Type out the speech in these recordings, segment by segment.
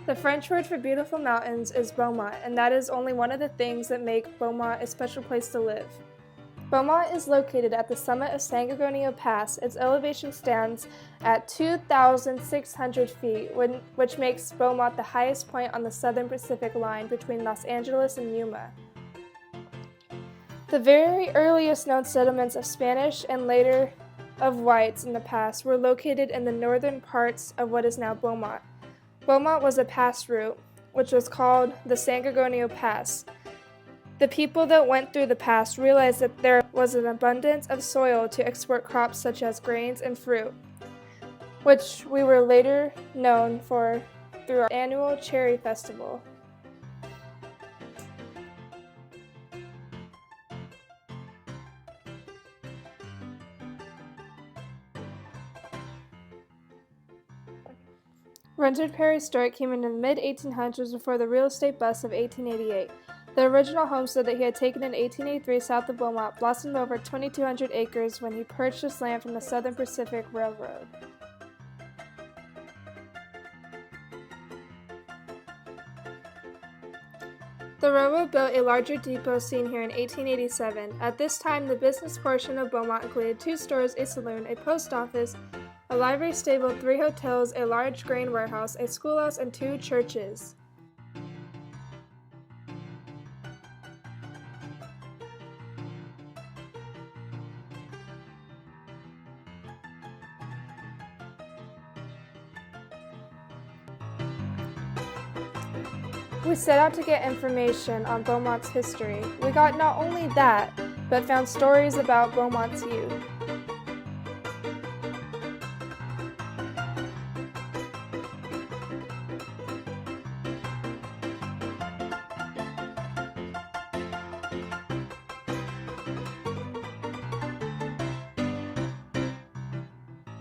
The French word for beautiful mountains is Beaumont, and that is only one of the things that make Beaumont a special place to live. Beaumont is located at the summit of San Gorgonio Pass. Its elevation stands at 2,600 feet, which makes Beaumont the highest point on the Southern Pacific line between Los Angeles and Yuma. The very earliest known settlements of Spanish and later of whites in the past were located in the northern parts of what is now Beaumont. Beaumont was a pass route, which was called the San Gorgonio Pass. The people that went through the pass realized that there was an abundance of soil to export crops such as grains and fruit, which we were later known for through our annual cherry festival. Rented Prehistoric came in the mid-1800s before the real estate bust of 1888. The original homestead that he had taken in 1883 south of Beaumont blossomed over 2,200 acres when he purchased land from the Southern Pacific Railroad. The railroad built a larger depot seen here in 1887. At this time, the business portion of Beaumont included 2 stores, a saloon, a post office, a livery stable, 3 hotels, a large grain warehouse, a schoolhouse, and 2 churches. We set out to get information on Beaumont's history. We got not only that, but found stories about Beaumont's youth.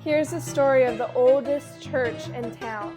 Here's the story of the oldest church in town.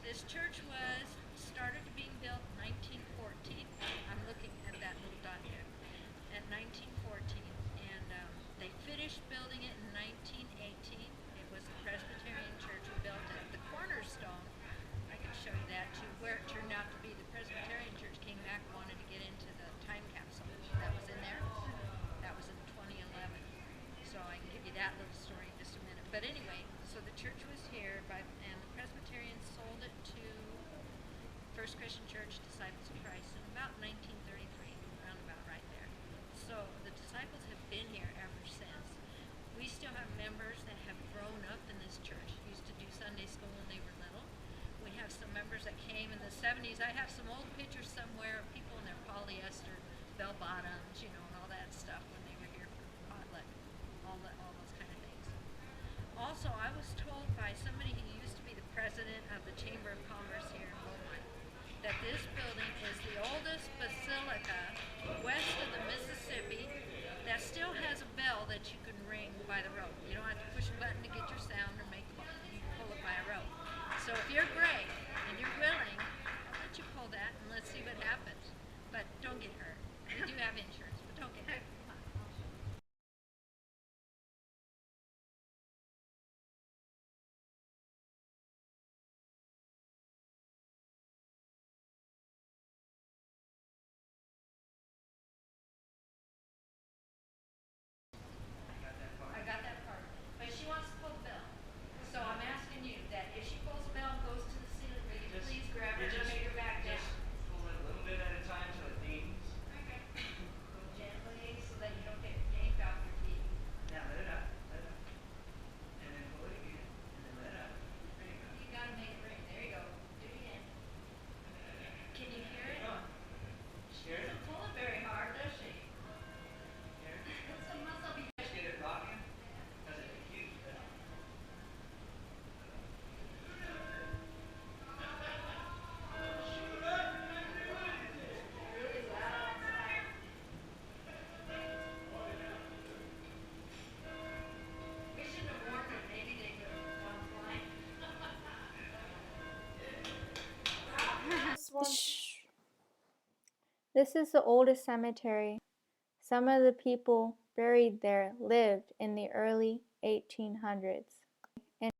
This church was started being built in 1914. I'm looking at that little dot there. At 1914, and they finished building it in 1918. It was a Presbyterian church built at the cornerstone. I can show you that too, where it turned out to be. The Presbyterian church came back, wanted to get into the time capsule that was in there. That was in 2011. So I can give you that little story in just a minute. But anyway, so the church was here, and the Presbyterians sold it to First Christian Church, Disciples of Christ, in about 1933, around about right there. So the disciples have been here ever since. We still have members that have grown up in this church, used to do Sunday school when they were little. We have some members that came in the 70s. I have some old pictures somewhere of people in their polyester bell bottoms, and all that stuff when they were here for potluck, all those kind of things. Also, I was told by somebody who used to be the president of the Chamber of Commerce here in Beaumont that this building is the oldest basilica west of the Mississippi that still has a bell that you can ring by the road. You don't have to push a button to get your sound or make a call. You can pull it by a road. So if you're brave and you're willing, I'll let you pull that and let's see what happens. But don't get hurt. We do have insurance, but don't get hurt. I got that part. This is the oldest cemetery. Some of the people buried there lived in the early 1800s. And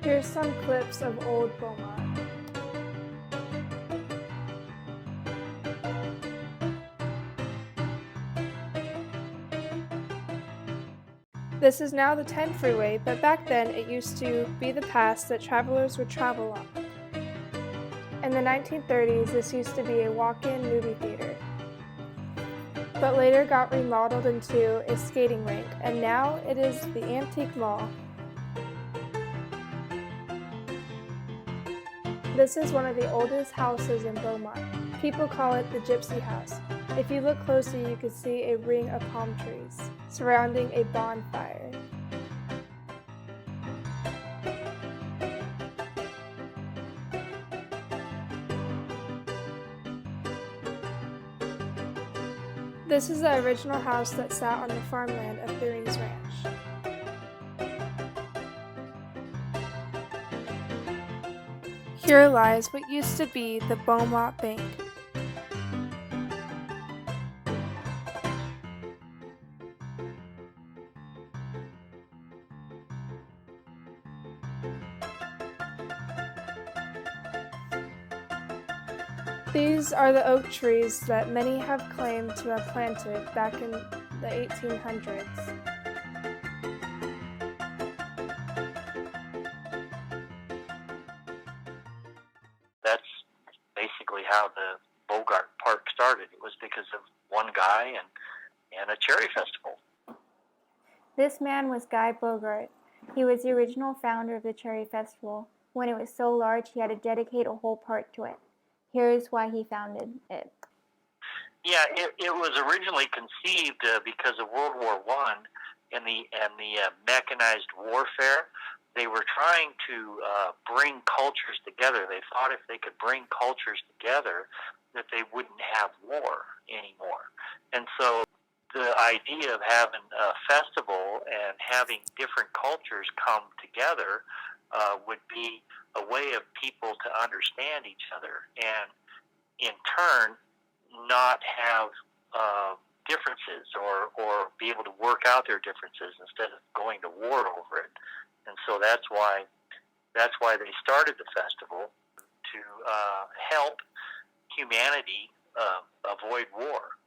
Here's some clips of old Beaumont. This is now the 10 freeway, but back then it used to be the path that travelers would travel on. In the 1930s, this used to be a walk-in movie theater, but later got remodeled into a skating rink, and now it is the Antique Mall. This is one of the oldest houses in Beaumont. People call it the Gypsy House. If you look closely, you can see a ring of palm trees surrounding a bonfire. This is the original house that sat on the farmland of Thuring's Ranch. Here lies what used to be the Beaumont Bank. These are the oak trees that many have claimed to have planted back in the 1800s. That's basically how the Bogart Park started. It was because of one guy and a cherry festival. this man was Guy Bogart. He was the original founder of the Cherry Festival. When it was so large, he had to dedicate a whole park to it. Here is why he founded it. Yeah, it was originally conceived because of World War I and the mechanized warfare. They were trying to bring cultures together. They thought if they could bring cultures together, that they wouldn't have war anymore. And so the idea of having a festival and having different cultures come together would be a way of people to understand each other and, in turn, not have differences or be able to work out their differences instead of going to war over it. And so that's why they started the festival, to help humanity avoid war.